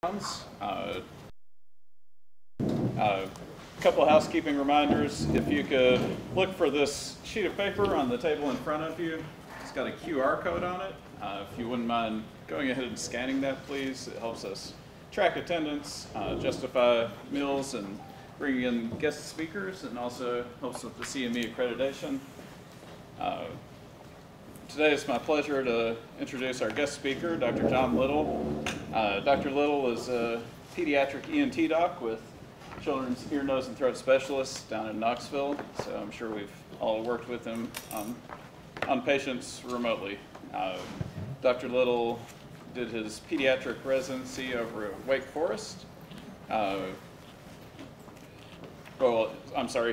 A couple of housekeeping reminders. If you could look for this sheet of paper on the table in front of you, it's got a QR code on it. If you wouldn't mind going ahead and scanning that, please. It helps us track attendance, justify meals, and bring in guest speakers, and also helps with the CME accreditation. Today it's my pleasure to introduce our guest speaker, Dr. John Little. Dr. Little is a pediatric ENT doc with children's ear, nose, and throat specialists down in Knoxville, so I'm sure we've all worked with him on patients remotely. Dr. Little did his pediatric residency over at Wake Forest.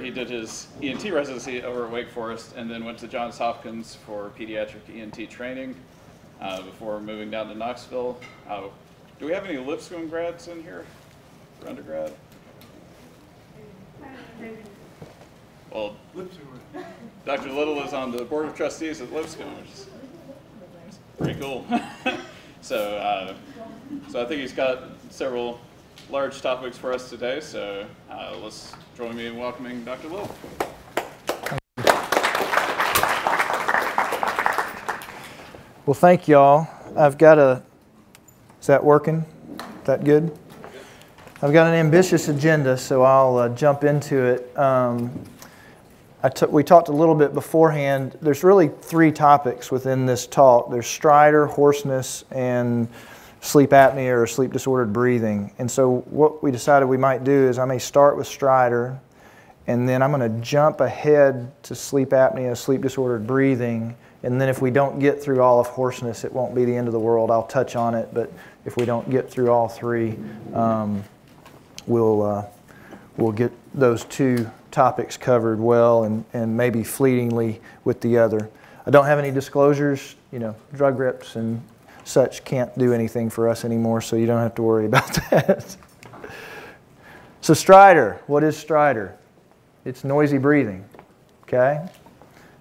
He did his ENT residency over at Wake Forest and then went to Johns Hopkins for pediatric ENT training before moving down to Knoxville. Do we have any Lipscomb grads in here for undergrad? Well, Dr. Little is on the Board of Trustees at Lipscomb, which is pretty cool. So I think he's got several large topics for us today, so let's join me in welcoming Dr. Little. Well, thank y'all. Is that working? Is that good? I've got an ambitious agenda, so I'll jump into it. We talked a little bit beforehand. There's really three topics within this talk. There's stridor, hoarseness, and sleep apnea or sleep disordered breathing. And so what we decided we might do is I may start with stridor, and then I'm going to jump ahead to sleep apnea, sleep disordered breathing, and then if we don't get through all of hoarseness, it won't be the end of the world. I'll touch on it, but if we don't get through all three, we'll get those two topics covered well and maybe fleetingly with the other. I don't have any disclosures, drug reps and such can't do anything for us anymore, so you don't have to worry about that. So stridor, what is stridor? It's noisy breathing, okay,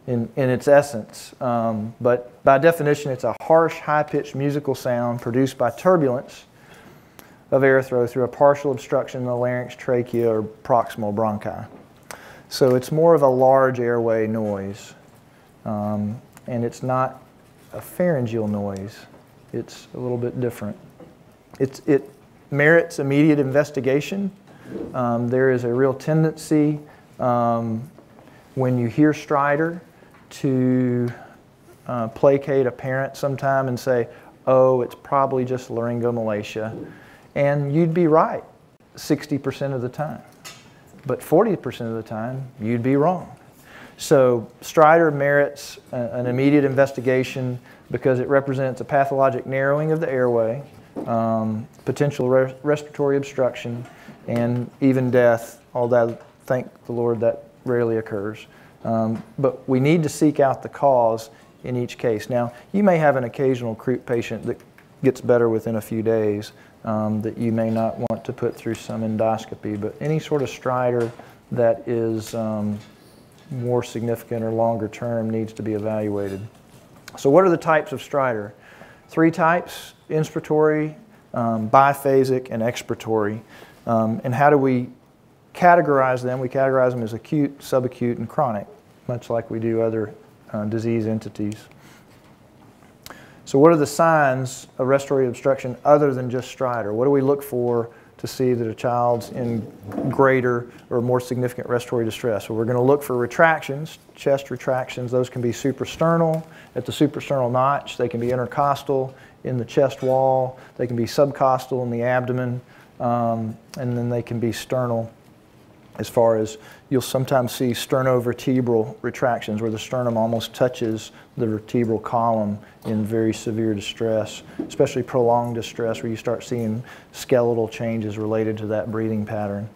in its essence. But by definition, it's a harsh, high-pitched musical sound produced by turbulence of airthrow through a partial obstruction in the larynx, trachea, or proximal bronchi. So it's more of a large airway noise, and it's not a pharyngeal noise. It's a little bit different. It merits immediate investigation. There is a real tendency when you hear stridor to placate a parent sometime and say, oh, it's probably just Laryngomalacia. And you'd be right 60% of the time. But 40% of the time, you'd be wrong. So stridor merits an immediate investigation because it represents a pathologic narrowing of the airway, potential respiratory obstruction, and even death, although thank the Lord that rarely occurs. But we need to seek out the cause in each case. Now, you may have an occasional croup patient that gets better within a few days that you may not want to put through some endoscopy, but any sort of stridor that is more significant or longer term needs to be evaluated. So what are the types of stridor? Three types: inspiratory, biphasic, and expiratory. And how do we categorize them? We categorize them as acute, subacute, and chronic, much like we do other disease entities. So what are the signs of respiratory obstruction other than just stridor? What do we look for to see that a child's in greater or more significant respiratory distress? Well, we're going to look for retractions, chest retractions. Those can be suprasternal at the suprasternal notch. They can be intercostal in the chest wall. They can be subcostal in the abdomen. And then they can be sternal, as far as you'll sometimes see sternovertebral retractions where the sternum almost touches the vertebral column in very severe distress, especially prolonged distress where you start seeing skeletal changes related to that breathing pattern.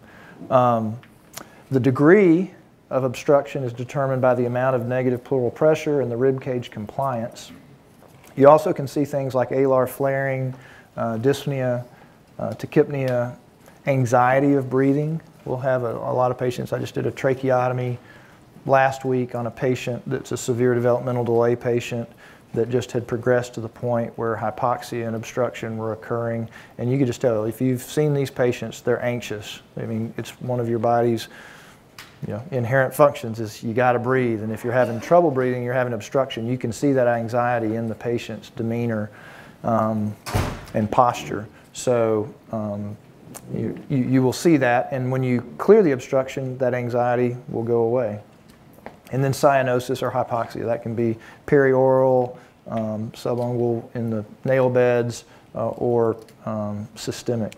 The degree of obstruction is determined by the amount of negative pleural pressure and the rib cage compliance. You also can see things like alar flaring, dyspnea, tachypnea, anxiety of breathing. We'll have a lot of patients. I just did a tracheotomy last week on a patient that's a severe developmental delay patient that just had progressed to the point where hypoxia and obstruction were occurring. And you could just tell, if you've seen these patients, they're anxious. I mean, it's one of your body's inherent functions is you got to breathe. And if you're having trouble breathing, you're having obstruction, you can see that anxiety in the patient's demeanor and posture. So you will see that, and when you clear the obstruction, that anxiety will go away. And then cyanosis or hypoxia, that can be perioral, sublingual in the nail beds, or systemic.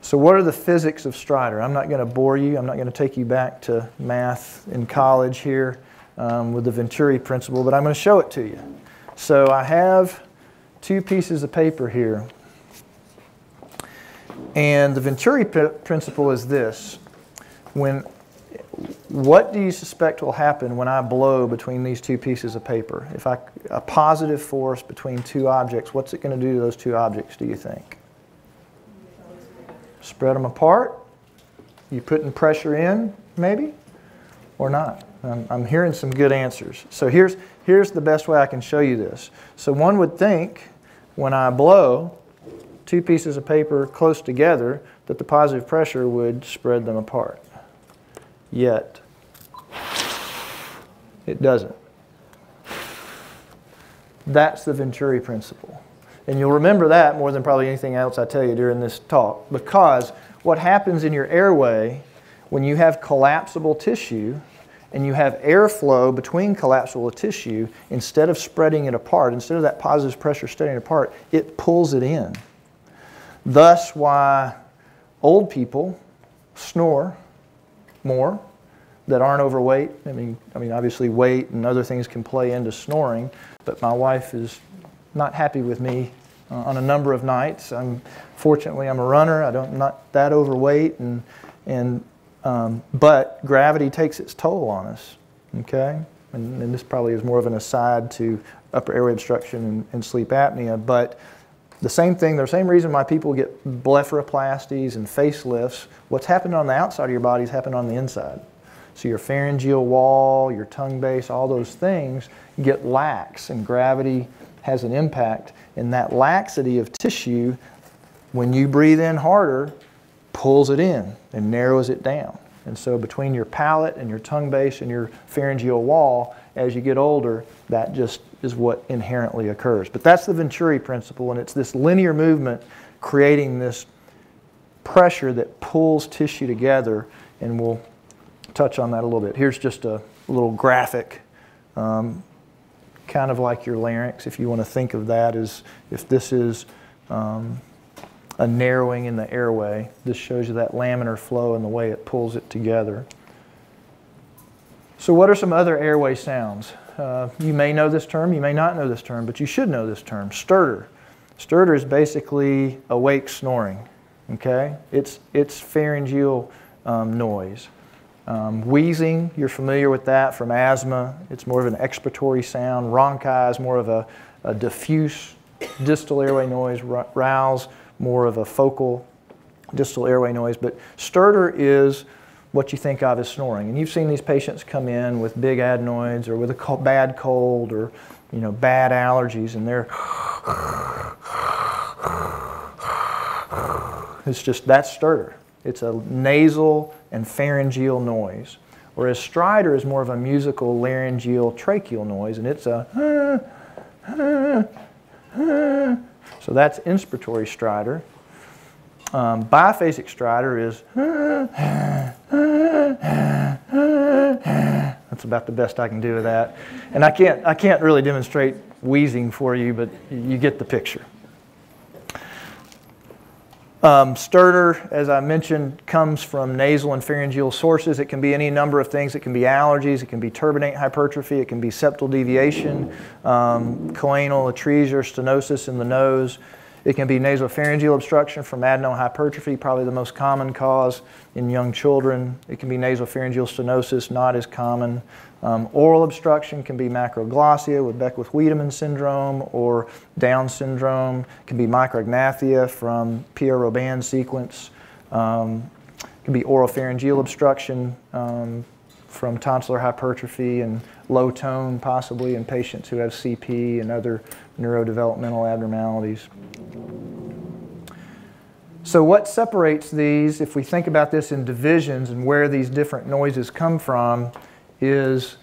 So what are the physics of stridor? I'm not going to bore you. I'm not going to take you back to math in college here with the Venturi principle, but I'm going to show it to you. So I have two pieces of paper here. And the Venturi principle is this. What do you suspect will happen when I blow between these two pieces of paper? If a positive force between two objects, what's it going to do to those two objects, do you think? Spread them apart? You putting pressure in, maybe? Or not? I'm hearing some good answers. So here's the best way I can show you this. So one would think when I blow two pieces of paper close together that the positive pressure would spread them apart. Yet, it doesn't. That's the Venturi principle. And you'll remember that more than probably anything else I tell you during this talk, because what happens in your airway when you have collapsible tissue and you have airflow between collapsible tissue, instead of spreading it apart, instead of that positive pressure spreading it apart, it pulls it in. Thus why old people snore more that aren't overweight. I mean, obviously weight and other things can play into snoring, but my wife is not happy with me on a number of nights. Fortunately, I'm a runner. I'm not that overweight, but gravity takes its toll on us, okay? And this probably is more of an aside to upper airway obstruction and sleep apnea, but the same thing, the same reason why people get blepharoplasties and facelifts, what's happened on the outside of your body has happened on the inside. So your pharyngeal wall, your tongue base, all those things get lax, and gravity has an impact. And that laxity of tissue, when you breathe in harder, pulls it in and narrows it down. And so between your palate and your tongue base and your pharyngeal wall, as you get older, that just is what inherently occurs. But that's the Venturi principle, and it's this linear movement creating this pressure that pulls tissue together, and we'll touch on that a little bit. Here's just a little graphic, kind of like your larynx, if you want to think of that as if this is a narrowing in the airway. This shows you that laminar flow and the way it pulls it together. So what are some other airway sounds? You may know this term, you may not know this term, but you should know this term, stridor. Stridor is basically awake snoring, okay? It's pharyngeal noise. Wheezing, you're familiar with that from asthma. It's more of an expiratory sound. Rhonchi is more of a diffuse distal airway noise. Rouse, more of a focal distal airway noise. But stridor is what you think of as snoring. And you've seen these patients come in with big adenoids or with a bad cold or bad allergies, and they're that's stridor. It's a nasal and pharyngeal noise. Whereas stridor is more of a musical laryngeal tracheal noise, and it's a so that's inspiratory stridor. Biphasic stridor is that's about the best I can do with that. And I can't really demonstrate wheezing for you, but you get the picture. Stridor, as I mentioned, comes from nasal and pharyngeal sources. It can be any number of things. It can be allergies, it can be turbinate hypertrophy, it can be septal deviation, choanal atresia or stenosis in the nose. It can be nasopharyngeal obstruction from adenohypertrophy, probably the most common cause in young children. It can be nasopharyngeal stenosis, not as common. Oral obstruction can be macroglossia with Beckwith-Wiedemann syndrome or Down syndrome. It can be micrognathia from Pierre sequence. It can be oropharyngeal obstruction from tonsillar hypertrophy and low tone possibly in patients who have CP and other neurodevelopmental abnormalities. So what separates these, if we think about this in divisions and where these different noises come from, is,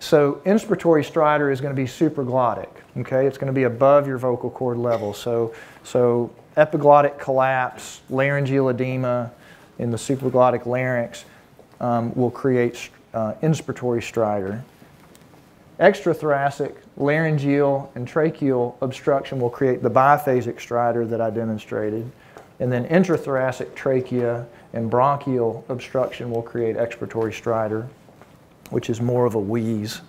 so inspiratory stridor is going to be supraglottic, okay? It's going to be above your vocal cord level. So epiglottic collapse, laryngeal edema in the supraglottic larynx will create inspiratory stridor. Extrathoracic, laryngeal, and tracheal obstruction will create the biphasic stridor that I demonstrated. And then intrathoracic trachea and bronchial obstruction will create expiratory stridor, which is more of a wheeze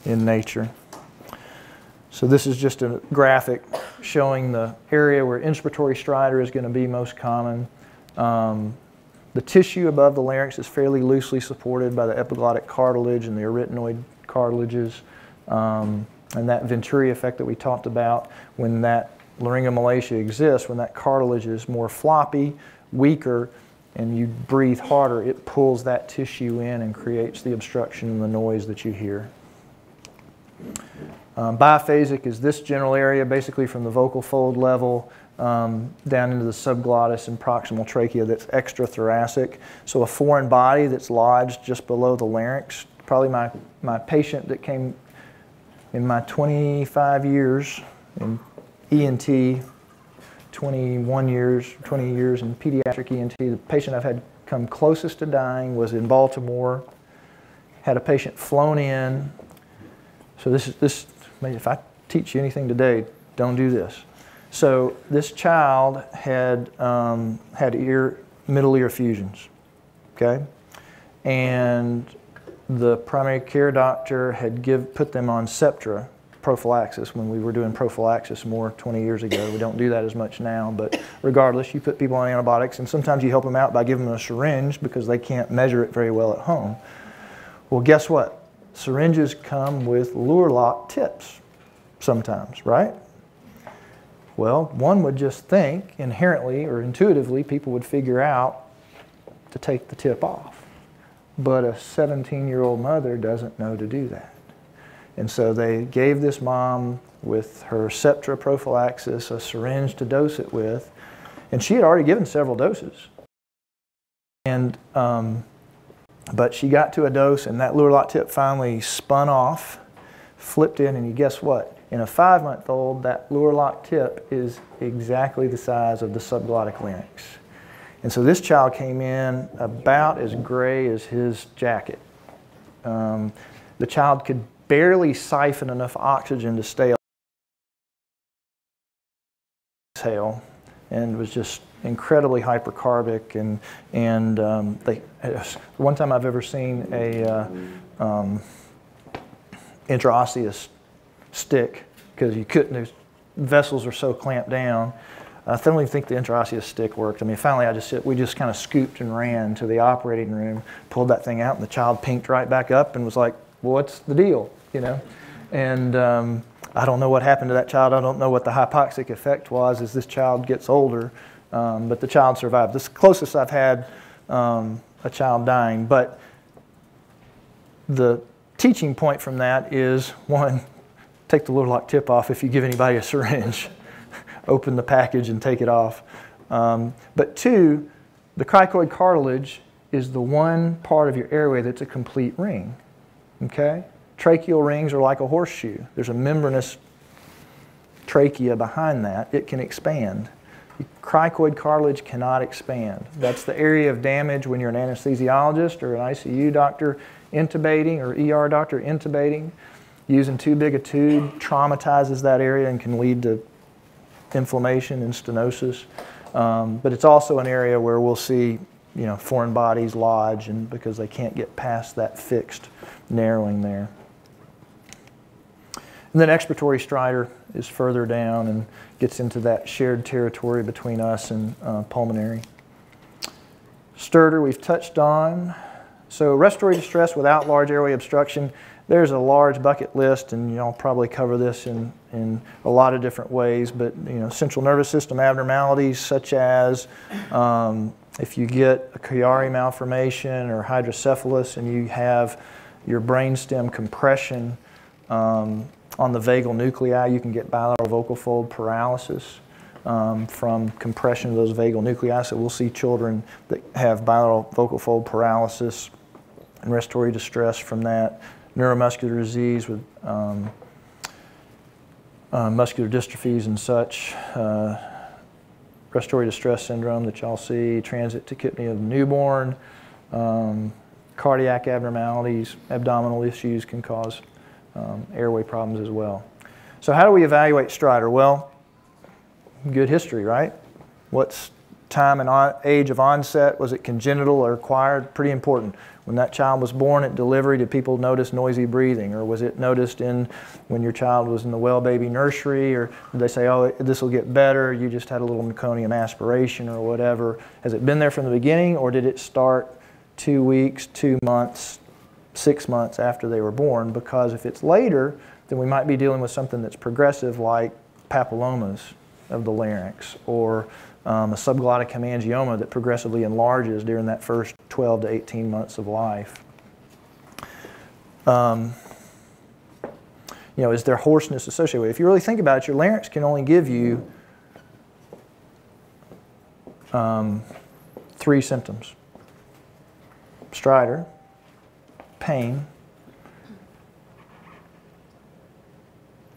in nature. So this is just a graphic showing the area where inspiratory stridor is going to be most common. The tissue above the larynx is fairly loosely supported by the epiglottic cartilage and the arytenoid cartilages. And that Venturi effect that we talked about, when that Laryngomalacia exists, when that cartilage is more floppy, weaker, and you breathe harder, it pulls that tissue in and creates the obstruction and the noise that you hear. Biphasic is this general area, basically from the vocal fold level down into the subglottis and proximal trachea, that's extrathoracic. So a foreign body that's lodged just below the larynx. Probably my patient that came in my 25 years in ENT, 21 years, 20 years in pediatric ENT. The patient I've had come closest to dying was in Baltimore. Had a patient flown in. So this, if I teach you anything today, don't do this. So this child had middle ear effusions, okay? And the primary care doctor had put them on Septra prophylaxis when we were doing prophylaxis more 20 years ago. We don't do that as much now, but regardless, you put people on antibiotics, and sometimes you help them out by giving them a syringe because they can't measure it very well at home. Well, guess what? Syringes come with lure lock tips sometimes, right? Well, one would just think inherently or intuitively people would figure out to take the tip off. But a 17-year-old mother doesn't know to do that. And so they gave this mom with her Septra prophylaxis a syringe to dose it with, and she had already given several doses. And but she got to a dose, and that lure lock tip finally spun off, flipped in, and you guess what? In a 5-month-old, that lure lock tip is exactly the size of the subglottic larynx. And so this child came in about as gray as his jacket. The child could barely siphon enough oxygen to stay exhale, and was just incredibly hypercarbic. And one time I've ever seen a intraosseous stick, because you couldn't, the vessels were so clamped down. I don't even think the intraosseous stick worked. I mean, finally we just kind of scooped and ran to the operating room, pulled that thing out, and the child pinked right back up and was like, well, what's the deal, you know? And I don't know what happened to that child. I don't know what the hypoxic effect was as this child gets older, but the child survived. This is the closest I've had a child dying. But the teaching point from that is, one, take the lure lock tip off if you give anybody a syringe. Open the package and take it off. But two, the cricoid cartilage is the one part of your airway that's a complete ring, okay? Tracheal rings are like a horseshoe. There's a membranous trachea behind that. It can expand. Cricoid cartilage cannot expand. That's the area of damage when you're an anesthesiologist or an ICU doctor intubating, or ER doctor intubating. Using too big a tube traumatizes that area and can lead to inflammation and stenosis. But it's also an area where we'll see, you know, foreign bodies lodge, and because they can't get past that fixed narrowing there. And then expiratory stridor is further down and gets into that shared territory between us and pulmonary. Stridor we've touched on. So respiratory distress without large airway obstruction, there's a large bucket list, and I'll probably cover this in a lot of different ways, but central nervous system abnormalities such as If you get a Chiari malformation or hydrocephalus and you have your brainstem compression on the vagal nuclei, you can get bilateral vocal fold paralysis from compression of those vagal nuclei. So we'll see children that have bilateral vocal fold paralysis and respiratory distress from that. Neuromuscular disease with muscular dystrophies and such. Respiratory distress syndrome that y'all see, transit tachypnea of the newborn, cardiac abnormalities, abdominal issues can cause airway problems as well. So how do we evaluate stridor? Well, good history, right? What's time and age of onset? Was it congenital or acquired? Pretty important. When that child was born at delivery, did people notice noisy breathing? Or was it noticed when your child was in the well baby nursery? Or did they say, oh, this will get better, you just had a little meconium aspiration or whatever? Has it been there from the beginning, or did it start 2 weeks, 2 months, 6 months after they were born? Because if it's later, then we might be dealing with something that's progressive, like papillomas of the larynx, or a subglottic hemangioma that progressively enlarges during that first 12 to 18 months of life. You know, is there hoarseness associated with it? If you really think about it, your larynx can only give you 3 symptoms: stridor, pain.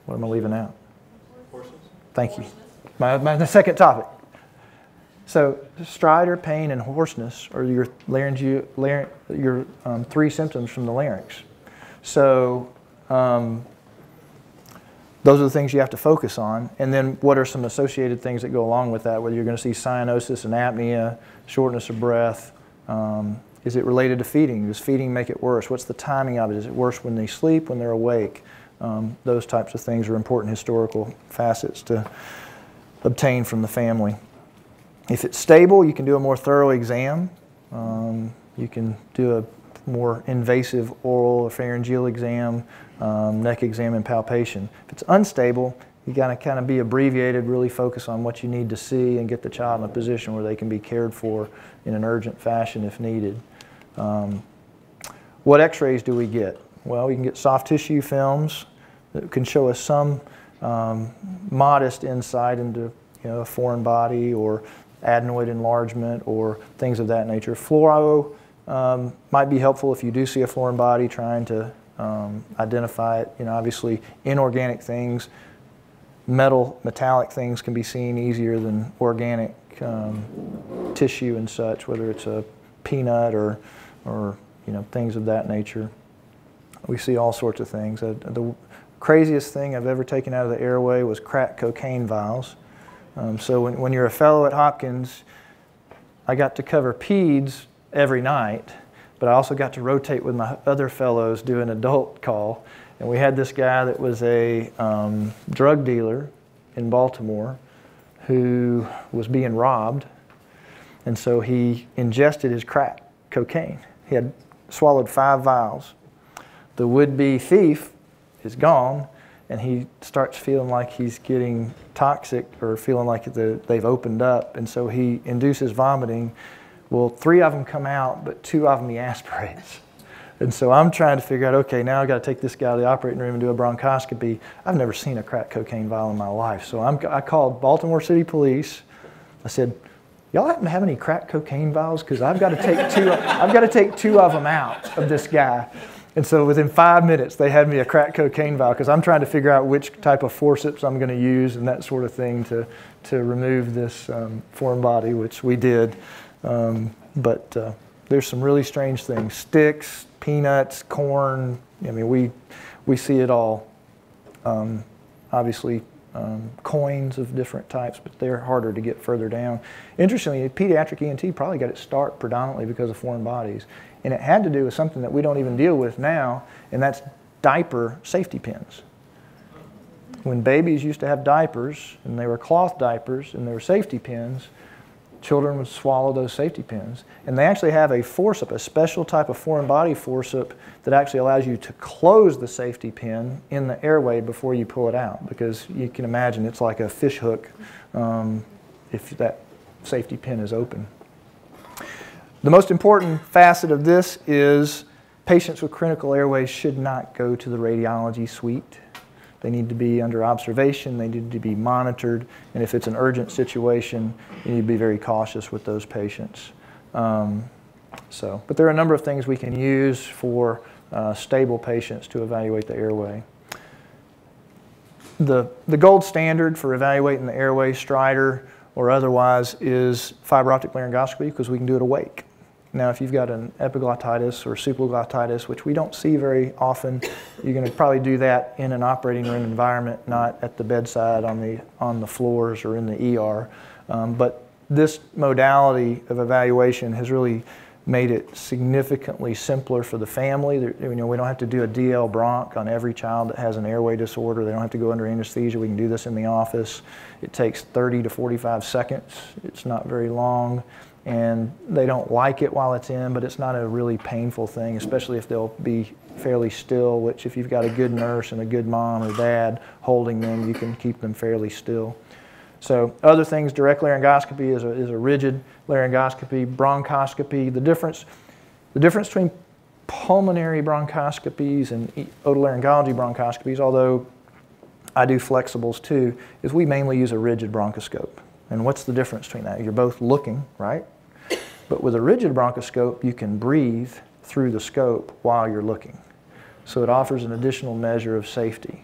What am I leaving out? Hoarseness. Thank you. My second topic. So stridor, pain, and hoarseness are your 3 symptoms from the larynx. So those are the things you have to focus on. And then what are some associated things that go along with that? Whether you're going to see cyanosis and apnea, shortness of breath. Is it related to feeding? Does feeding make it worse? What's the timing of it? Is it worse when they sleep, when they're awake? Those types of things are important historical facets to obtain from the family. If it's stable, you can do a more thorough exam. You can do a more invasive oral or pharyngeal exam, neck exam, and palpation. If it's unstable, you got to kind of be abbreviated, really focus on what you need to see and get the child in a position where they can be cared for in an urgent fashion if needed. What x-rays do we get? Well, we can get soft tissue films that can show us some modest insight into a foreign body or adenoid enlargement or things of that nature. Fluoro might be helpful if you do see a foreign body, trying to identify it. Obviously inorganic things, metallic things can be seen easier than organic tissue and such, whether it's a peanut or things of that nature. We see all sorts of things. The craziest thing I've ever taken out of the airway was cracked cocaine vials. So when you're a fellow at Hopkins, I got to cover peds every night, but I also got to rotate with my other fellows, do an adult call. And we had this guy that was a drug dealer in Baltimore who was being robbed. And so he ingested his crack cocaine. He had swallowed 5 vials. The would-be thief is gone, and he starts feeling like he's getting toxic or feeling like they've opened up, and so he induces vomiting. Well, 3 of them come out, but 2 of them he aspirates. And so I'm trying to figure out, okay, now I've got to take this guy to the operating room and do a bronchoscopy. I've never seen a crack cocaine vial in my life. So I called Baltimore City Police. I said, y'all happen to have any crack cocaine vials? Because I've got to take 2 of them out of this guy. And so within 5 minutes, they had me a crack cocaine vial because I'm trying to figure out which type of forceps I'm going to use and that sort of thing to remove this foreign body, which we did. But there's some really strange things. Sticks, peanuts, corn. I mean, we see it all. Obviously, coins of different types, but they're harder to get further down. Interestingly, pediatric ENT probably got its start predominantly because of foreign bodies. And it had to do with something that we don't even deal with now, and that's diaper safety pins. When babies used to have diapers, and they were cloth diapers, and they were safety pins, children would swallow those safety pins. And they actually have a forcep, a special type of foreign body forcep that actually allows you to close the safety pin in the airway before you pull it out, because you can imagine it's like a fish hook if that safety pin is open. The most important facet of this is patients with critical airways should not go to the radiology suite. They need to be under observation, they need to be monitored, and if it's an urgent situation, you need to be very cautious with those patients. But there are a number of things we can use for stable patients to evaluate the airway. The gold standard for evaluating the airway, stridor or otherwise, is fiber optic laryngoscopy, because we can do it awake. Now, if you've got an epiglottitis or supraglottitis, which we don't see very often, you're going to probably do that in an operating room environment, not at the bedside on the floors or in the ER. But this modality of evaluation has really made it significantly simpler for the family. We don't have to do a DL bronch on every child that has an airway disorder. They don't have to go under anesthesia. We can do this in the office. It takes 30 to 45 seconds. It's not very long. And they don't like it while it's in, but it's not a really painful thing, especially if they'll be fairly still, which if you've got a good nurse and a good mom or dad holding them, you can keep them fairly still. So other things, direct laryngoscopy is a rigid laryngoscopy, bronchoscopy. The difference between pulmonary bronchoscopies and otolaryngology bronchoscopies, although I do flexibles too, is we mainly use a rigid bronchoscope. And what's the difference between that? You're both looking, right? But with a rigid bronchoscope, you can breathe through the scope while you're looking. So it offers an additional measure of safety.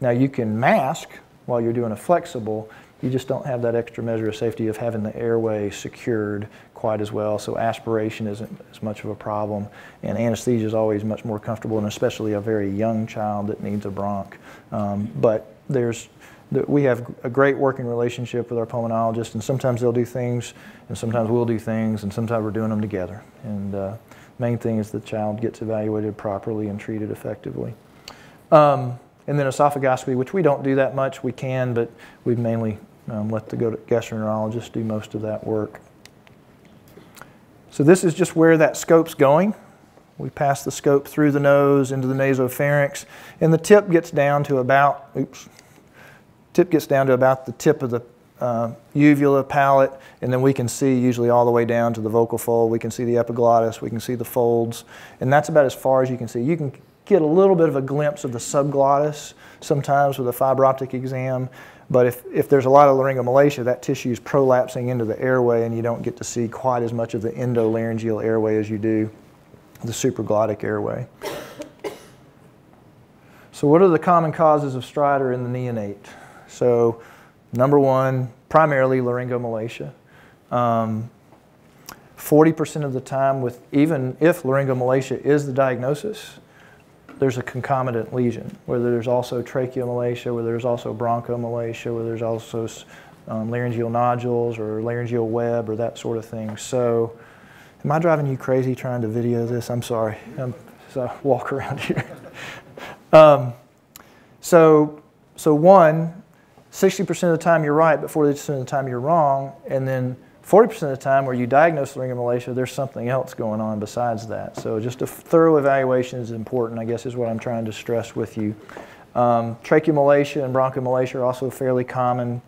Now you can mask while you're doing a flexible, you just don't have that extra measure of safety of having the airway secured quite as well, so aspiration isn't as much of a problem, and anesthesia is always much more comfortable, and especially a very young child that needs a bronch. But we have a great working relationship with our pulmonologist, and sometimes they'll do things, and sometimes we'll do things, and sometimes we're doing them together. And main thing is the child gets evaluated properly and treated effectively. And then esophagoscopy, which we don't do that much. We can, but we mainly let the gastroenterologist do most of that work. So this is just where that scope's going. We pass the scope through the nose into the nasopharynx, and the tip gets down to about, the tip of the uvula, palate, and then we can see usually all the way down to the vocal fold. We can see the epiglottis, we can see the folds, and that's about as far as you can see. You can get a little bit of a glimpse of the subglottis sometimes with a fiber optic exam, but if there's a lot of laryngomalacia, that tissue is prolapsing into the airway, and you don't get to see quite as much of the endolaryngeal airway as you do the supraglottic airway. So what are the common causes of stridor in the neonate? So number one, primarily laryngomalacia. 40% of the time, even if laryngomalacia is the diagnosis, there's a concomitant lesion, where there's also tracheomalacia, where there's also bronchomalacia, where there's also laryngeal nodules or laryngeal web or that sort of thing. So am I driving you crazy trying to video this? I'm sorry. So I walk around here. So 60% of the time you're right, but 40% of the time you're wrong, and then 40% of the time where you diagnose laryngomalacia, there's something else going on besides that. So just a thorough evaluation is important, I guess, is what I'm trying to stress with you. Tracheomalacia and bronchomalacia are also fairly common.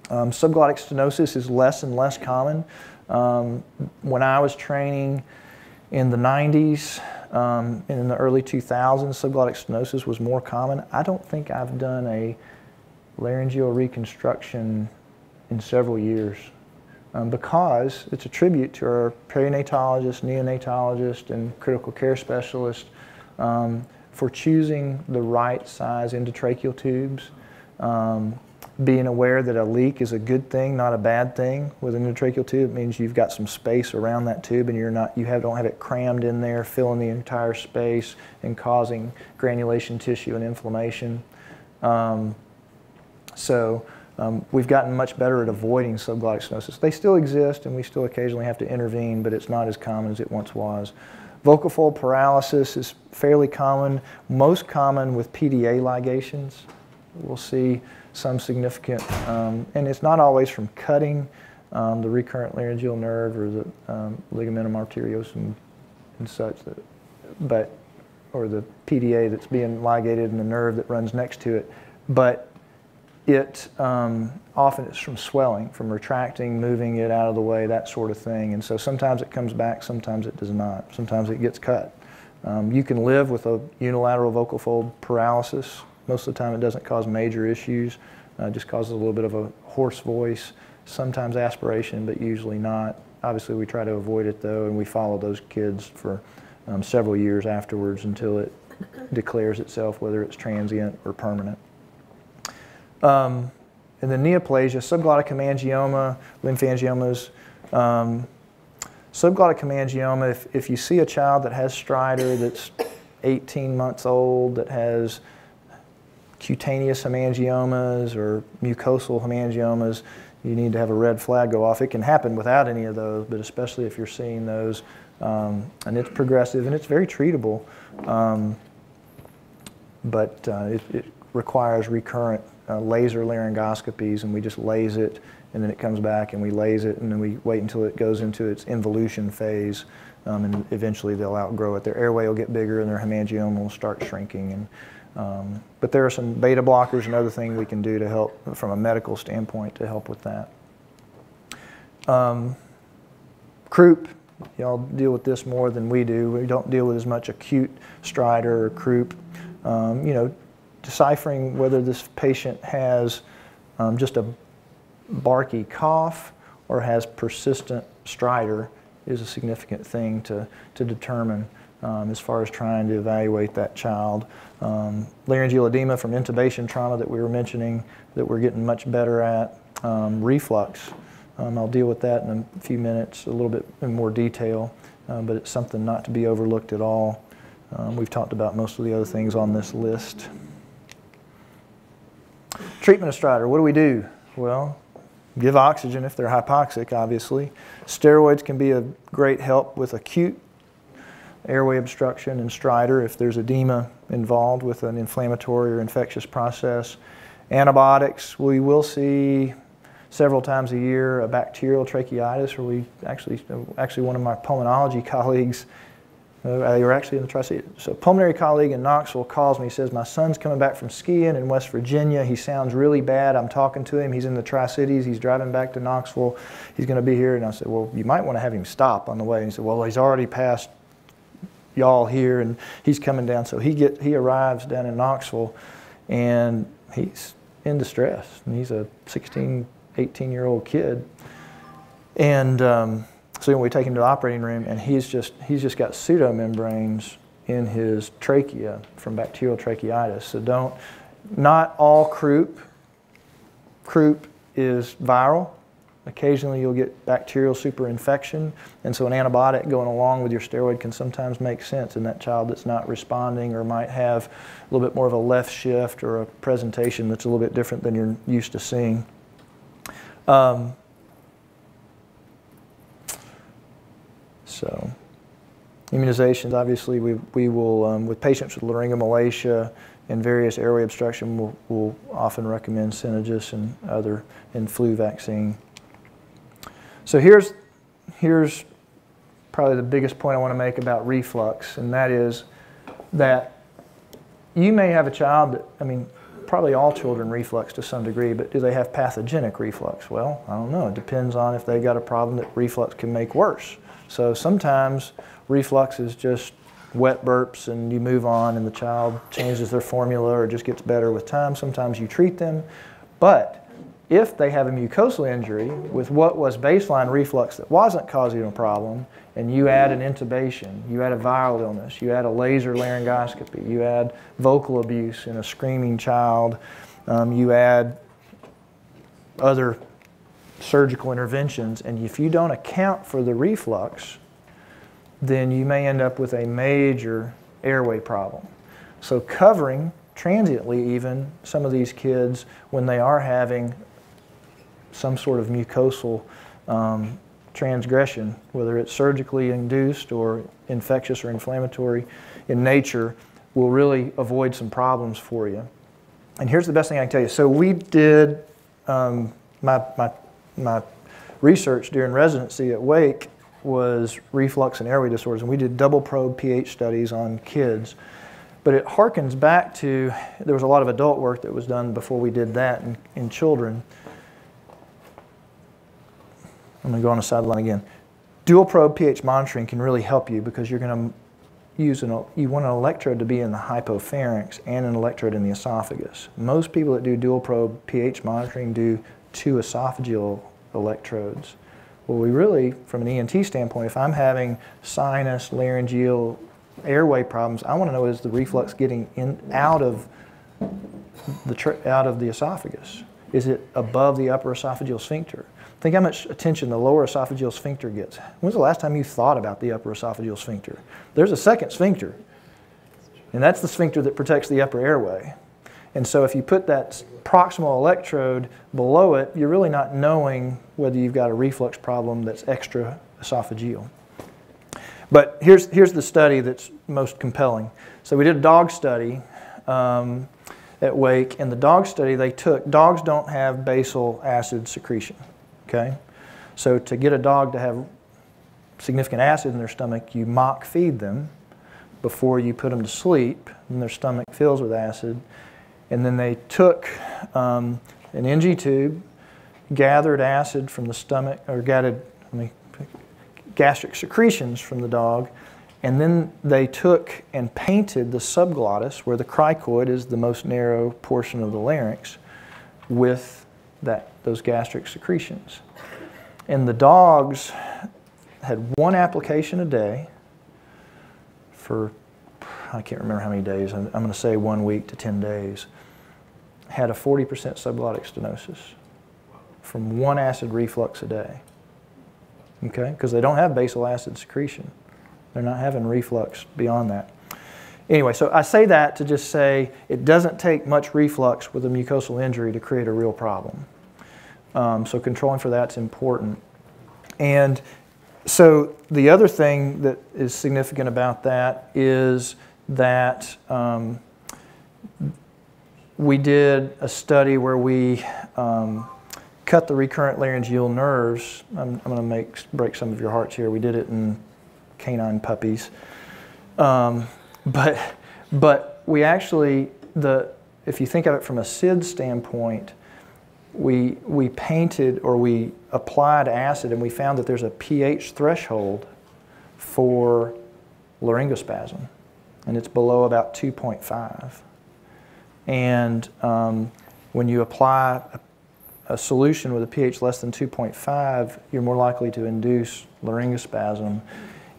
Subglottic stenosis is less and less common. When I was training in the 90s and in the early 2000s, subglottic stenosis was more common. I don't think I've done a laryngeal reconstruction in several years. Because it's a tribute to our perinatologist, neonatologist, and critical care specialist for choosing the right size endotracheal tubes, being aware that a leak is a good thing, not a bad thing. With an endotracheal tube, it means you've got some space around that tube, and don't have it crammed in there, filling the entire space and causing granulation tissue and inflammation. We've gotten much better at avoiding subglottic stenosis. They still exist, and we still occasionally have to intervene, but it's not as common as it once was. Vocal fold paralysis is fairly common, most common with PDA ligations. We'll see some significant, and it's not always from cutting the recurrent laryngeal nerve or the ligamentum arteriosum and such, or the PDA that's being ligated in the nerve that runs next to it. But often it's from swelling, from retracting, moving it out of the way, that sort of thing. And so sometimes it comes back, sometimes it does not. Sometimes it gets cut. You can live with a unilateral vocal fold paralysis. Most of the time it doesn't cause major issues. It just causes a little bit of a hoarse voice, sometimes aspiration, but usually not. Obviously we try to avoid it though, and we follow those kids for several years afterwards until it declares itself, whether it's transient or permanent. And then neoplasia, subglottic hemangioma, lymphangiomas. Subglottic hemangioma, if you see a child that has stridor that's 18 months old, that has cutaneous hemangiomas or mucosal hemangiomas, you need to have a red flag go off. It can happen without any of those, but especially if you're seeing those. And it's progressive and it's very treatable, but it requires recurrent laser laryngoscopies, and we just lase it, and then it comes back and we lase it, and then we wait until it goes into its involution phase, and eventually they'll outgrow it. Their airway will get bigger and their hemangioma will start shrinking. And, but there are some beta blockers and other things we can do to help from a medical standpoint to help with that. Croup, y'all deal with this more than we do. We don't deal with as much acute stridor or croup. You know, deciphering whether this patient has just a barky cough or has persistent stridor is a significant thing to determine as far as trying to evaluate that child. Laryngeal edema from intubation trauma that we were mentioning that we're getting much better at. Reflux, I'll deal with that in a few minutes, a little bit in more detail, but it's something not to be overlooked at all. We've talked about most of the other things on this list. Treatment of stridor, what do we do? Well, give oxygen if they're hypoxic, obviously. Steroids can be a great help with acute airway obstruction and stridor if there's edema involved with an inflammatory or infectious process. Antibiotics, we will see several times a year a bacterial tracheitis, or we actually one of my pulmonology colleagues, they were actually in the Tri-Cities. So a pulmonary colleague in Knoxville calls me, says, my son's coming back from skiing in West Virginia. He sounds really bad. I'm talking to him. He's in the Tri-Cities. He's driving back to Knoxville. He's going to be here. And I said, well, you might want to have him stop on the way. And he said, well, he's already passed y'all here, and he's coming down. So he arrives down in Knoxville, and he's in distress. And he's a 16, 18-year-old kid. And so we take him to the operating room, and he's just got pseudomembranes in his trachea from bacterial tracheitis. So not all croup. Croup is viral. Occasionally you'll get bacterial superinfection, and so an antibiotic going along with your steroid can sometimes make sense in that child that's not responding or might have a little bit more of a left shift or a presentation that's a little bit different than you're used to seeing. So immunizations, obviously, we will, with patients with Laryngomalacia and various airway obstruction, we'll often recommend Synagis and flu vaccine. So here's probably the biggest point I want to make about reflux, and that is that you may have a child that, I mean, probably all children reflux to some degree, but do they have pathogenic reflux? Well, I don't know. It depends on if they got a problem that reflux can make worse. So sometimes reflux is just wet burps and you move on and the child changes their formula or just gets better with time. Sometimes you treat them. But if they have a mucosal injury with what was baseline reflux that wasn't causing a problem, and you add an intubation, you add a viral illness, you add a laser laryngoscopy, you add vocal abuse in a screaming child, you add other surgical interventions, and if you don't account for the reflux, then you may end up with a major airway problem. So covering, transiently even, some of these kids when they are having some sort of mucosal transgression, whether it's surgically induced or infectious or inflammatory in nature, will really avoid some problems for you. And here's the best thing I can tell you. So we did my research during residency at Wake was reflux and airway disorders, and we did double probe pH studies on kids. But it harkens back to, there was a lot of adult work that was done before we did that in children. I'm going to go on a sideline again. Dual probe pH monitoring can really help you because you're going to use you want an electrode to be in the hypopharynx and an electrode in the esophagus. Most people that do dual probe pH monitoring do 2 esophageal electrodes. Well, we really, from an ENT standpoint, if I'm having sinus, laryngeal, airway problems, I want to know, is the reflux getting out of the esophagus? Is it above the upper esophageal sphincter? Think how much attention the lower esophageal sphincter gets. When's the last time you thought about the upper esophageal sphincter? There's a second sphincter, and that's the sphincter that protects the upper airway. And so if you put that proximal electrode below it, you're really not knowing whether you've got a reflux problem that's extra esophageal. But here's the study that's most compelling. So we did a dog study at Wake, and the dog study, dogs don't have basal acid secretion, okay? So to get a dog to have significant acid in their stomach, you mock feed them before you put them to sleep, and their stomach fills with acid. And then they took an NG tube, gathered acid from the stomach, or gastric secretions from the dog, and then they took and painted the subglottis, where the cricoid is the most narrow portion of the larynx, with those gastric secretions. And the dogs had 1 application a day for, I can't remember how many days, I'm going to say 1 week to 10 days, had a 40% subglottic stenosis from 1 acid reflux a day. Okay, because they don't have basal acid secretion. They're not having reflux beyond that. Anyway, so I say that to just say it doesn't take much reflux with a mucosal injury to create a real problem. So controlling for that's important. And so the other thing that is significant about that is that we did a study where we cut the recurrent laryngeal nerves. I'm going to break some of your hearts here. We did it in canine puppies. But we actually, if you think of it from a SID standpoint, we painted or we applied acid, and we found that there's a pH threshold for laryngospasm, and it's below about 2.5. And when you apply a solution with a pH less than 2.5, you're more likely to induce laryngospasm.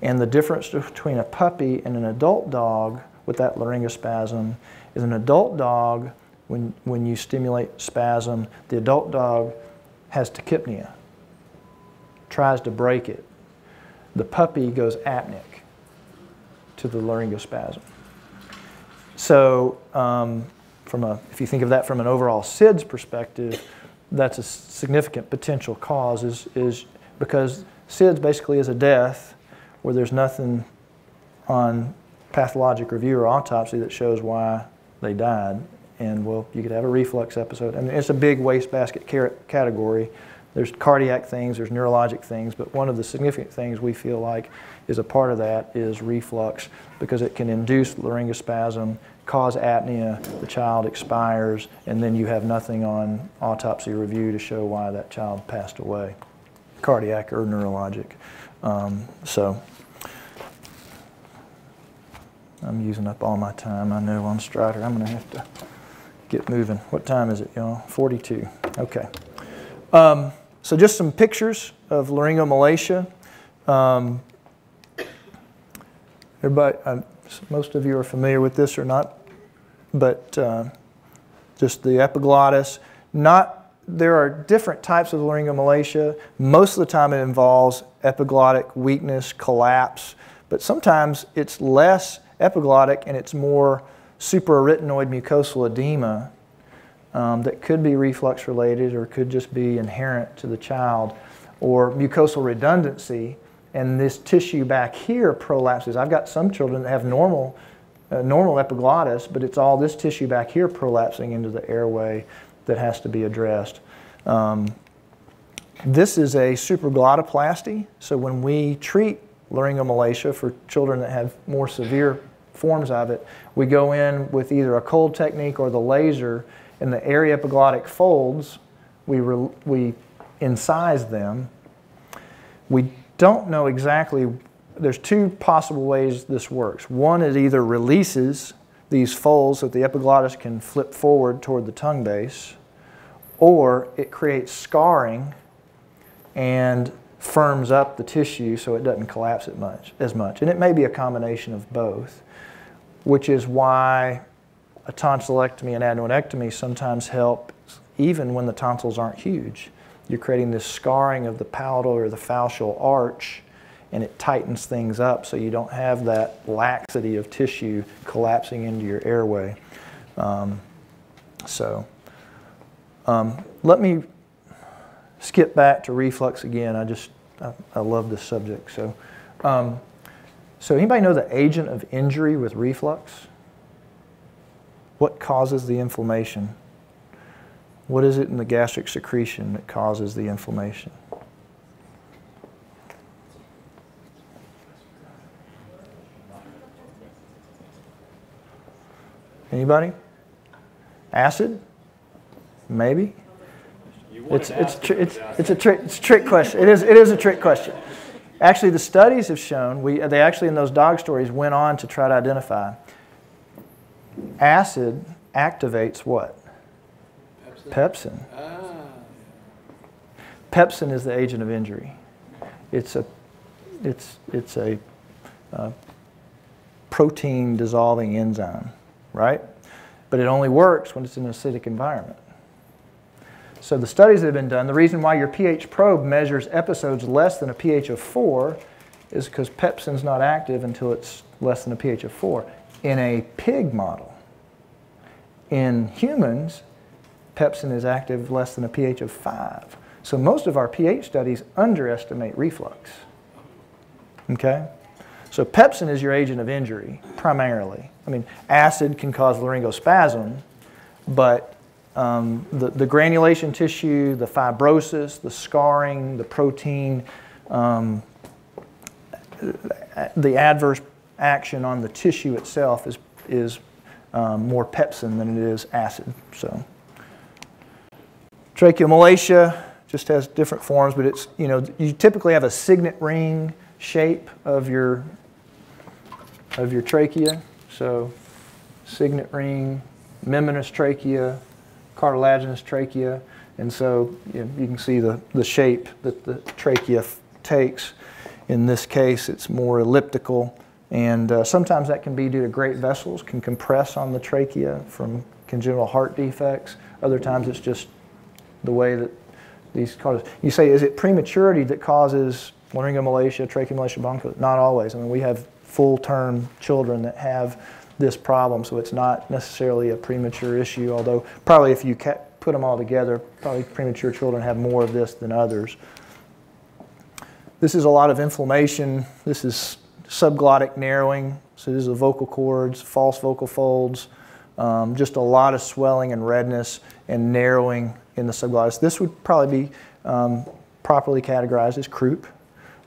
And the difference between a puppy and an adult dog with that laryngospasm is an adult dog, when you stimulate spasm, the adult dog has tachypnea, tries to break it. The puppy goes apneic to the laryngospasm. So if you think of that from an overall SIDS perspective, that's a significant potential cause, is because SIDS basically is a death where there's nothing on pathologic review or autopsy that shows why they died. And well, you could have a reflux episode. I mean, it's a big wastebasket category. There's cardiac things, there's neurologic things, but one of the significant things we feel like is a part of that is reflux, because it can induce laryngospasm, cause apnea, the child expires, and then you have nothing on autopsy review to show why that child passed away, cardiac or neurologic. So I'm using up all my time, I know, on Stridor. I'm going to have to get moving. What time is it, y'all? 42. Okay. So just some pictures of Laryngomalacia. Everybody, most of you are familiar with this or not, but just the epiglottis. There are different types of Laryngomalacia. Most of the time it involves epiglottic weakness, collapse, but sometimes it's less epiglottic and it's more supraarytenoid mucosal edema that could be reflux related or could just be inherent to the child, or mucosal redundancy, and this tissue back here prolapses. I've got some children that have normal epiglottis, but it's all this tissue back here prolapsing into the airway that has to be addressed. This is a supraglottoplasty, so when we treat laryngomalacia for children that have more severe forms of it. We go in with either a cold technique or the laser, and the area epiglottic folds, we incise them. We don't know exactly, there's two possible ways this works. One, it either releases these folds so that the epiglottis can flip forward toward the tongue base, or it creates scarring and firms up the tissue so it doesn't collapse as much. And it may be a combination of both, which is why a tonsillectomy and adenoidectomy sometimes help even when the tonsils aren't huge. You're creating this scarring of the palatal or the falcial arch, and it tightens things up so you don't have that laxity of tissue collapsing into your airway. Let me skip back to reflux again. I love this subject. So anybody know the agent of injury with reflux? What causes the inflammation? What is it in the gastric secretion that causes the inflammation? Anybody? Acid? Maybe? It's a trick question. It is a trick question. Actually, the studies have shown, they actually in those dog stories went on to try to identify. Acid activates what? Pepsin. Pepsin is the agent of injury. It's a protein dissolving enzyme, right? But it only works when it's in an acidic environment. So the studies that have been done, the reason why your pH probe measures episodes less than a pH of 4 is because pepsin's not active until it's less than a pH of 4 in a pig model. In humans, pepsin is active less than a pH of 5. So most of our pH studies underestimate reflux. Okay? So pepsin is your agent of injury, primarily. I mean, acid can cause laryngospasm, but the granulation tissue, the fibrosis, the scarring, the protein, the adverse action on the tissue itself is more pepsin than it is acid. So, tracheomalacia just has different forms, but it's, you typically have a signet ring shape of your trachea. So, signet ring, membranous trachea, cartilaginous trachea, and so you can see the shape that the trachea takes. In this case, it's more elliptical, and sometimes that can be due to great vessels, can compress on the trachea from congenital heart defects. Other times it's just the way that these causes. You say, is it prematurity that causes laryngomalacia, tracheomalacia, bronchiolitis? Not always. I mean, we have full-term children that have this problem, so it's not necessarily a premature issue, although probably if you put them all together, probably premature children have more of this than others. This is a lot of inflammation. This is subglottic narrowing, so this is the vocal cords, false vocal folds, just a lot of swelling and redness and narrowing in the subglottis. This would probably be properly categorized as croup,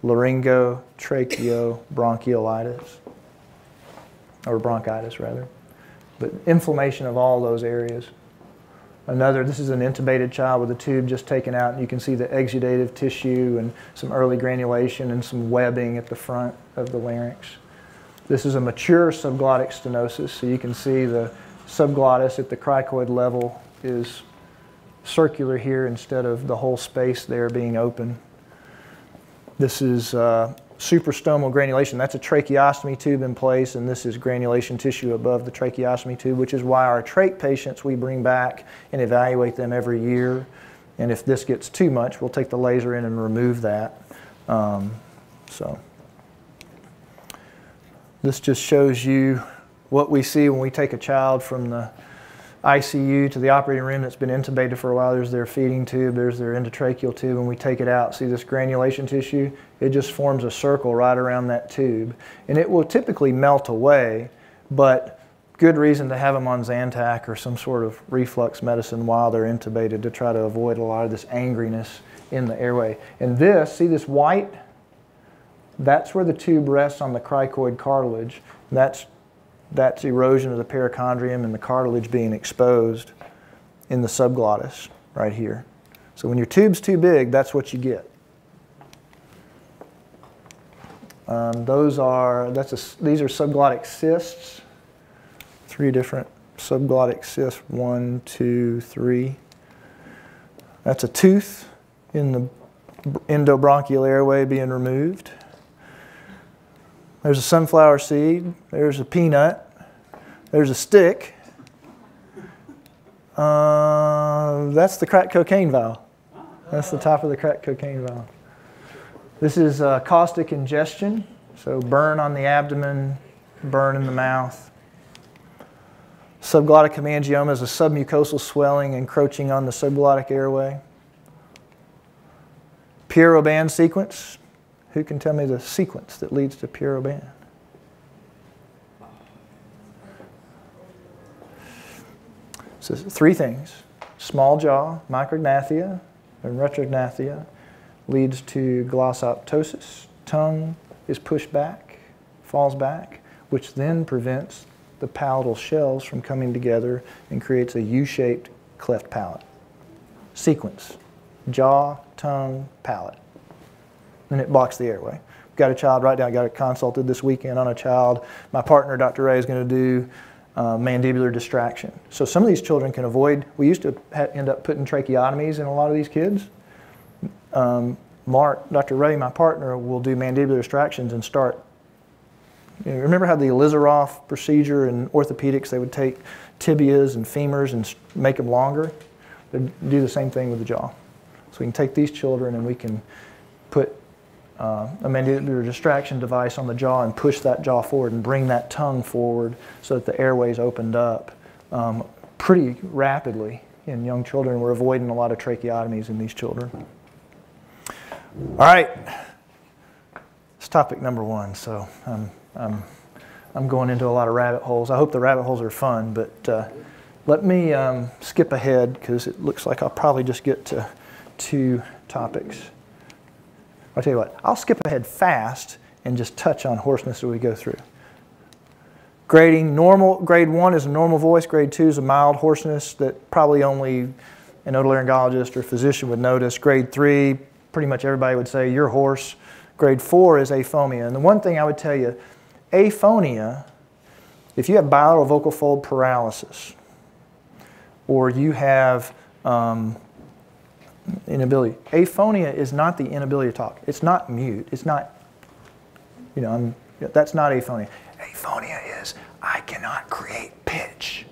laryngotracheobronchiolitis, or bronchitis rather, but inflammation of all those areas. This is an intubated child with a tube just taken out, and you can see the exudative tissue and some early granulation and some webbing at the front of the larynx. This is a mature subglottic stenosis, so you can see the subglottis at the cricoid level is circular here instead of the whole space there being open. This is suprastomal granulation. That's a tracheostomy tube in place, and this is granulation tissue above the tracheostomy tube, which is why our trach patients we bring back and evaluate them every year. And if this gets too much, we'll take the laser in and remove that. This just shows you what we see when we take a child from the ICU to the operating room that's been intubated for a while. There's their feeding tube, there's their endotracheal tube, and we take it out. See this granulation tissue? It just forms a circle right around that tube. And it will typically melt away, but good reason to have them on Zantac or some sort of reflux medicine while they're intubated to try to avoid a lot of this angriness in the airway. And this, see this white? That's where the tube rests on the cricoid cartilage. That's That's erosion of the perichondrium and the cartilage being exposed in the subglottis right here. So when your tube's too big, that's what you get. These are subglottic cysts. 3 different subglottic cysts, 1, 2, 3. That's a tooth in the endobronchial airway being removed. There's a sunflower seed. There's a peanut. There's a stick. That's the cracked cocaine valve. That's the top of the cracked cocaine valve. This is caustic ingestion, so burn on the abdomen, burn in the mouth. Subglottic hemangioma is a submucosal swelling encroaching on the subglottic airway. Pierre sequence. Who can tell me the sequence that leads to Pierre? So 3 things. Small jaw, micrognathia, and retrognathia leads to glossoptosis. Tongue is pushed back, falls back, which then prevents the palatal shells from coming together and creates a U-shaped cleft palate. Sequence. Jaw, tongue, palate. And it blocks the airway. Got a child right now, I got it consulted this weekend on a child. My partner, Dr. Ray, is going to do mandibular distraction. So some of these children can avoid, we used to end up putting tracheotomies in a lot of these kids. Dr. Ray, my partner, will do mandibular distractions and start. You know, remember how the Elizaroff procedure in orthopedics, they would take tibias and femurs and make them longer? They'd do the same thing with the jaw. So we can take these children and we can put a mandibular distraction device on the jaw and push that jaw forward and bring that tongue forward so that the airway's opened up pretty rapidly in young children. We're avoiding a lot of tracheotomies in these children. All right, it's topic number 1. So I'm going into a lot of rabbit holes. I hope the rabbit holes are fun, but let me skip ahead because it looks like I'll probably just get to 2 topics. I'll tell you what, I'll skip ahead fast and just touch on hoarseness as we go through. Grading, normal, grade 1 is a normal voice, grade 2 is a mild hoarseness that probably only an otolaryngologist or physician would notice. Grade 3, pretty much everybody would say you're hoarse. Grade 4 is aphonia. And the one thing I would tell you, aphonia, if you have bilateral vocal fold paralysis or you have inability. Aphonia is not the inability to talk. It's not mute. It's not, that's not aphonia. Aphonia is I cannot create pitch.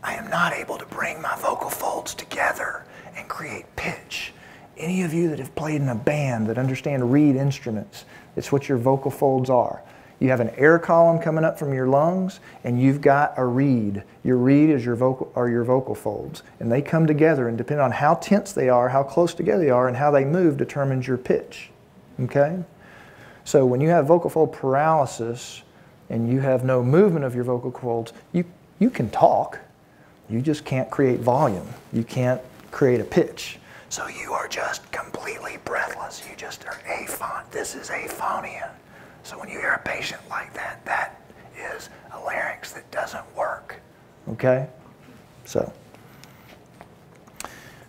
I am not able to bring my vocal folds together and create pitch. Any of you that have played in a band that understand reed instruments, it's what your vocal folds are. You have an air column coming up from your lungs, and you've got a reed. Your reed is your vocal folds, and they come together, and depending on how tense they are, how close together they are, and how they move determines your pitch. Okay? So when you have vocal fold paralysis and you have no movement of your vocal folds, you can talk. You just can't create volume. You can't create a pitch. So you are just completely breathless. You just are this is aphonia. So when you hear a patient like that, that is a larynx that doesn't work, okay? So,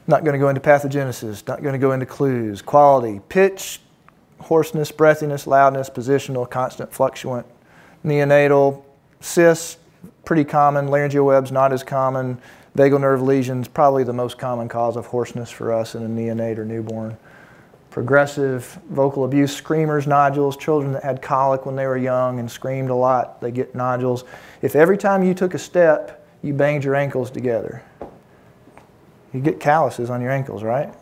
not going to go into pathogenesis, not going to go into clues, quality, pitch, hoarseness, breathiness, loudness, positional, constant fluctuant, neonatal, cysts, pretty common, laryngeal webs not as common, vagal nerve lesions, probably the most common cause of hoarseness for us in a neonate or newborn. Progressive vocal abuse, screamers, nodules, children that had colic when they were young and screamed a lot, they get nodules. If every time you took a step, you banged your ankles together, you get calluses on your ankles, right?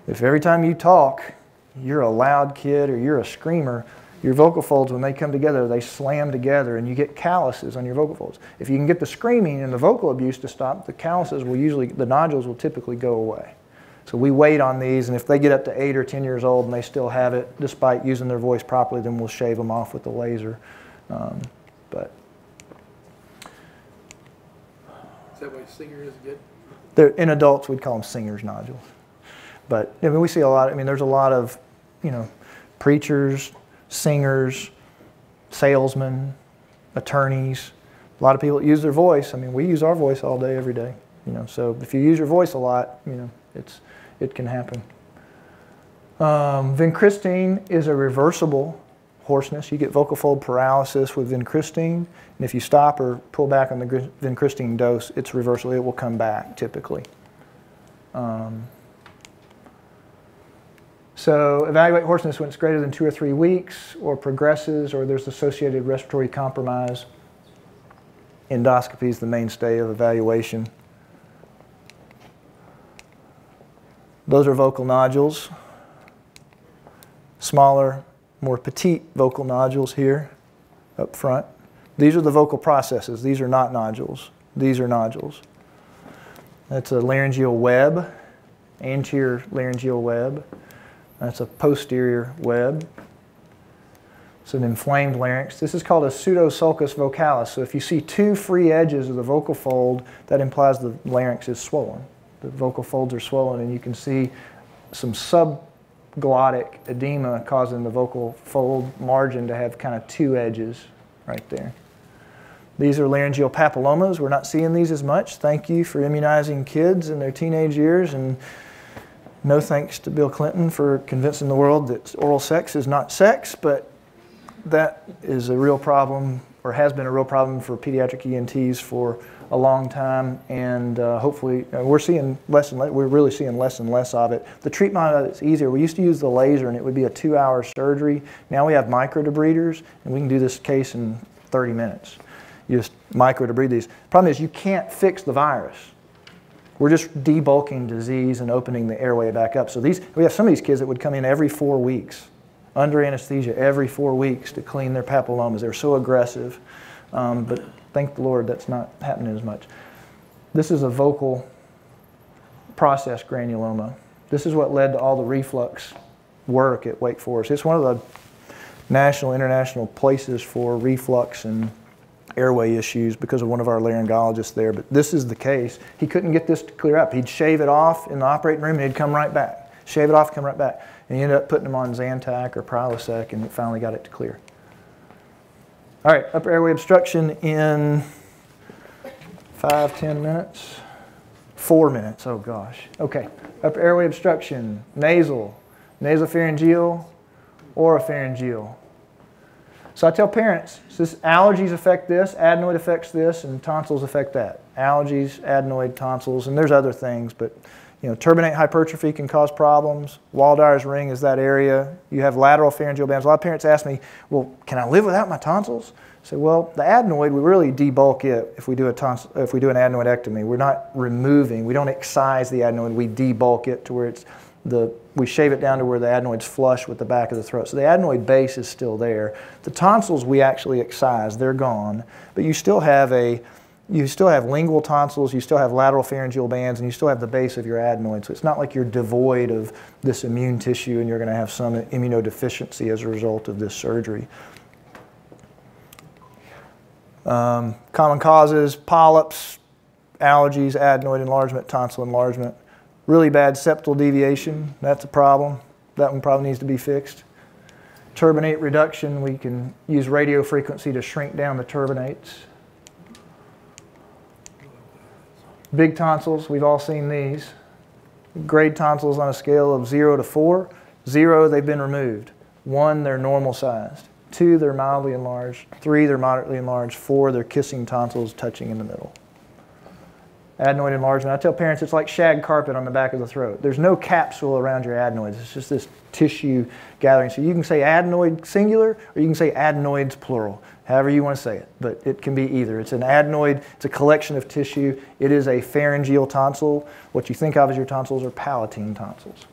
If every time you talk, you're a loud kid or you're a screamer, your vocal folds, when they come together, they slam together and you get calluses on your vocal folds. If you can get the screaming and the vocal abuse to stop, the calluses will usually, the nodules will typically go away. So we wait on these, and if they get up to 8 or 10 years old and they still have it, despite using their voice properly, then we'll shave them off with the laser. But is that why singers get? In adults, we'd call them singer's nodules. But I mean, we see a lot. I mean, there's a lot of, preachers, singers, salesmen, attorneys. A lot of people use their voice. I mean, we use our voice all day, every day. You know, so if you use your voice a lot, you know, it can happen. Vincristine is a reversible hoarseness. You get vocal fold paralysis with vincristine, and if you stop or pull back on the vincristine dose, it's reversible. It will come back typically. So evaluate hoarseness when it's greater than 2 or 3 weeks, or progresses, or there's associated respiratory compromise. Endoscopy is the mainstay of evaluation. Those are vocal nodules. Smaller, more petite vocal nodules here up front. These are the vocal processes. These are not nodules. These are nodules. That's a laryngeal web, anterior laryngeal web. That's a posterior web. It's an inflamed larynx. This is called a pseudosulcus vocalis. So if you see 2 free edges of the vocal fold, that implies the larynx is swollen. The vocal folds are swollen, and you can see some subglottic edema causing the vocal fold margin to have kind of 2 edges right there. These are laryngeal papillomas. We're not seeing these as much. Thank you for immunizing kids in their teenage years, and no thanks to Bill Clinton for convincing the world that oral sex is not sex, but that is a real problem, or has been a real problem for pediatric ENTs for a long time, and hopefully we're seeing less and less. We're really seeing less and less of it. The treatment of it is easier. We used to use the laser, and it would be a 2-hour surgery. Now we have microdebriders, and we can do this case in 30 minutes. You just microdebride these. Problem is, you can't fix the virus. We're just debulking disease and opening the airway back up. So we have some of these kids that would come in every 4 weeks, under anesthesia every 4 weeks to clean their papillomas. They're so aggressive, but thank the Lord that's not happening as much. This is a vocal process granuloma. This is what led to all the reflux work at Wake Forest. It's one of the national, international places for reflux and airway issues because of one of our laryngologists there. But this is the case. He couldn't get this to clear up. He'd shave it off in the operating room, and he'd come right back. Shave it off, come right back. And he ended up putting him on Zantac or Prilosec, and finally got it to clear. All right, upper airway obstruction in 5, 10 minutes. 4 minutes, oh gosh. Okay, upper airway obstruction, nasal, nasopharyngeal, oropharyngeal. So I tell parents, allergies affect this, adenoid affects this, and tonsils affect that. Allergies, adenoid, tonsils, and there's other things, but you know, turbinate hypertrophy can cause problems. Waldeyer's ring is that area. You have lateral pharyngeal bands. A lot of parents ask me, well, can I live without my tonsils? I say, well, the adenoid, we really debulk it if we do an adenoidectomy. We're not removing, we don't excise the adenoid, we debulk it to where it's we shave it down to where the adenoid's flush with the back of the throat. So the adenoid base is still there. The tonsils we actually excise, they're gone, but you still have lingual tonsils, you still have lateral pharyngeal bands, and you still have the base of your adenoid. So it's not like you're devoid of this immune tissue and you're going to have some immunodeficiency as a result of this surgery. Common causes, polyps, allergies, adenoid enlargement, tonsil enlargement. Really bad septal deviation, that's a problem. That one probably needs to be fixed. Turbinate reduction, we can use radio frequency to shrink down the turbinates. Big tonsils, we've all seen these. Grade tonsils on a scale of 0 to 4. 0, they've been removed. 1, they're normal sized. 2, they're mildly enlarged. 3, they're moderately enlarged. 4, they're kissing tonsils touching in the middle. Adenoid enlargement, I tell parents it's like shag carpet on the back of the throat. There's no capsule around your adenoids. It's just this tissue gathering. So you can say adenoid singular or you can say adenoids plural, however you want to say it. But it can be either. It's an adenoid, it's a collection of tissue. It is a pharyngeal tonsil. What you think of as your tonsils are palatine tonsils.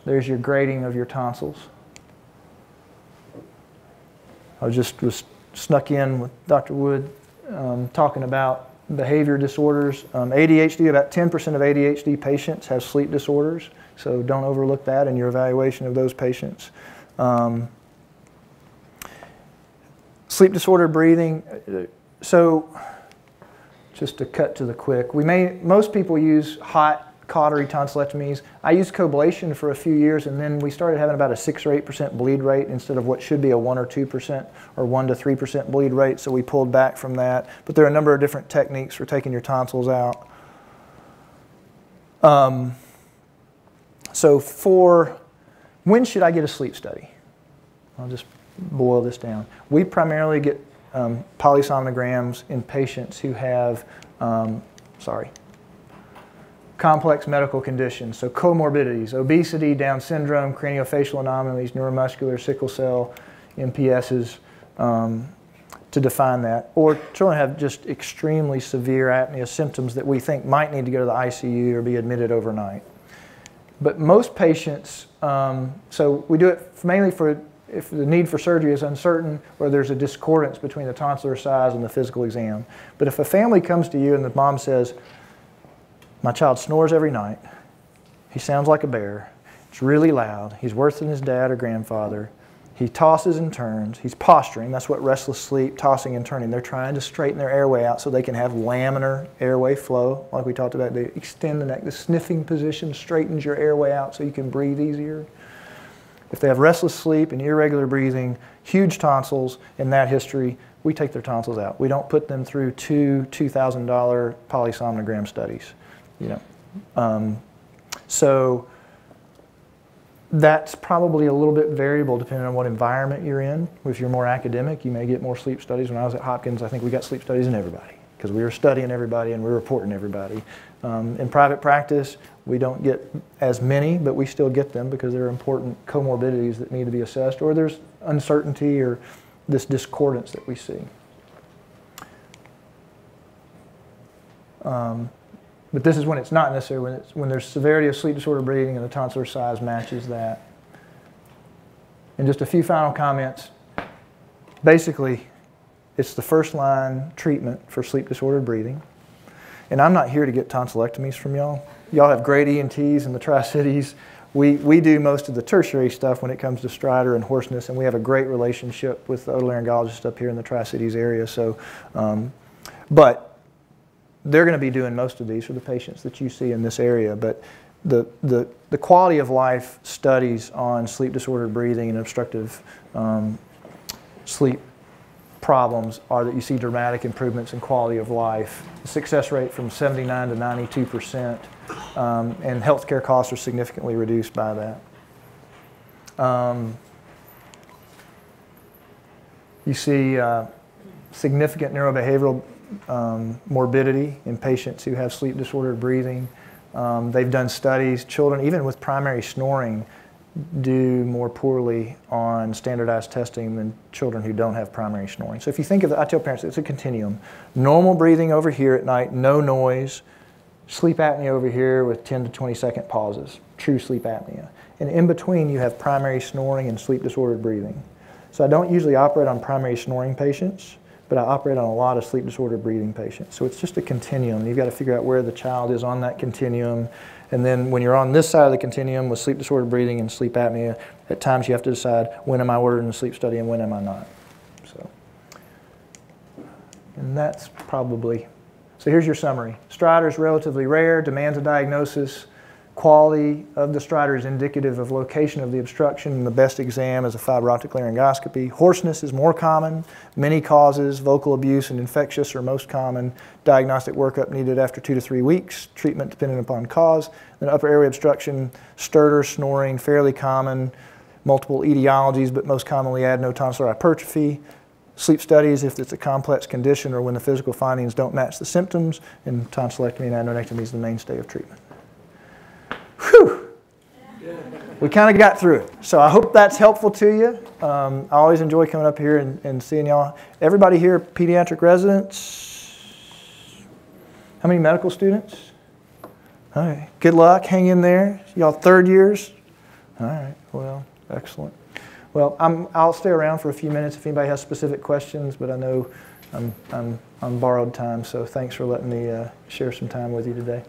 There's your grading of your tonsils. I was snuck in with Dr. Wood talking about behavior disorders. ADHD, about 10% of ADHD patients have sleep disorders, so don't overlook that in your evaluation of those patients. Sleep disorder breathing, so just to cut to the quick, most people use hot cautery tonsillectomies. I used coblation for a few years, and then we started having about a 6 or 8% bleed rate instead of what should be a 1 or 2% or 1 to 3% bleed rate, so we pulled back from that. But there are a number of different techniques for taking your tonsils out. So for when should I get a sleep study? I'll just boil this down. We primarily get polysomnograms in patients who have, complex medical conditions, so comorbidities, obesity, Down syndrome, craniofacial anomalies, neuromuscular, sickle cell, MPSs, to define that. Or children have just extremely severe apnea symptoms that we think might need to go to the ICU or be admitted overnight. But most patients, so we do it mainly for if the need for surgery is uncertain or there's a discordance between the tonsillar size and the physical exam. But if a family comes to you and the mom says, my child snores every night, he sounds like a bear, it's really loud, he's worse than his dad or grandfather, he tosses and turns, he's posturing, that's what restless sleep, tossing and turning. They're trying to straighten their airway out so they can have laminar airway flow, like we talked about. They extend the neck. The sniffing position straightens your airway out so you can breathe easier. If they have restless sleep and irregular breathing, huge tonsils, in that history, we take their tonsils out. We don't put them through two $2,000 polysomnogram studies. So that's probably a little bit variable depending on what environment you're in. If you're more academic, you may get more sleep studies. When I was at Hopkins, I think we got sleep studies in everybody because we were studying everybody and we were reporting everybody. In private practice, we don't get as many, but we still get them because there are important comorbidities that need to be assessed, or there's uncertainty or this discordance that we see. But this is when it's not necessary, when there's severity of sleep disorder breathing and the tonsillar size matches that. And just a few final comments. Basically, it's the first line treatment for sleep disordered breathing. And I'm not here to get tonsillectomies from y'all. Y'all have great ENTs in the Tri-Cities. We do most of the tertiary stuff when it comes to stridor and hoarseness, and we have a great relationship with the otolaryngologists up here in the Tri-Cities area. So, but they're going to be doing most of these for the patients that you see in this area. But the quality of life studies on sleep disordered breathing and obstructive sleep problems are that you see dramatic improvements in quality of life. The success rate from 79 to 92%, and healthcare costs are significantly reduced by that. You see significant neurobehavioral morbidity in patients who have sleep disordered breathing. They've done studies, children even with primary snoring do more poorly on standardized testing than children who don't have primary snoring. So if you think of it, I tell parents it's a continuum. Normal breathing over here at night, no noise. Sleep apnea over here with 10 to 20 second pauses, true sleep apnea. And in between you have primary snoring and sleep disordered breathing. So I don't usually operate on primary snoring patients, but I operate on a lot of sleep disordered breathing patients. So it's just a continuum. You've got to figure out where the child is on that continuum. And then when you're on this side of the continuum with sleep disordered breathing and sleep apnea, at times you have to decide when am I ordering a sleep study and when am I not. So, and that's probably, so here's your summary. Stridor is relatively rare, demands a diagnosis. Quality of the stridor is indicative of location of the obstruction, and the best exam is a fiber optic laryngoscopy. Hoarseness is more common. Many causes, vocal abuse and infectious are most common. Diagnostic workup needed after 2 to 3 weeks. Treatment dependent upon cause. Then upper airway obstruction, stridor, snoring, fairly common. Multiple etiologies, but most commonly adenotonsillar hypertrophy. Sleep studies if it's a complex condition or when the physical findings don't match the symptoms. And tonsillectomy and adenoidectomy is the mainstay of treatment. Whew. We kind of got through it. So I hope that's helpful to you. I always enjoy coming up here and seeing y'all. Everybody here, pediatric residents? How many medical students? All right. Good luck. Hang in there. Y'all third years? All right. Well, excellent. Well, I'll stay around for a few minutes if anybody has specific questions, but I know I'm on borrowed time, so thanks for letting me share some time with you today.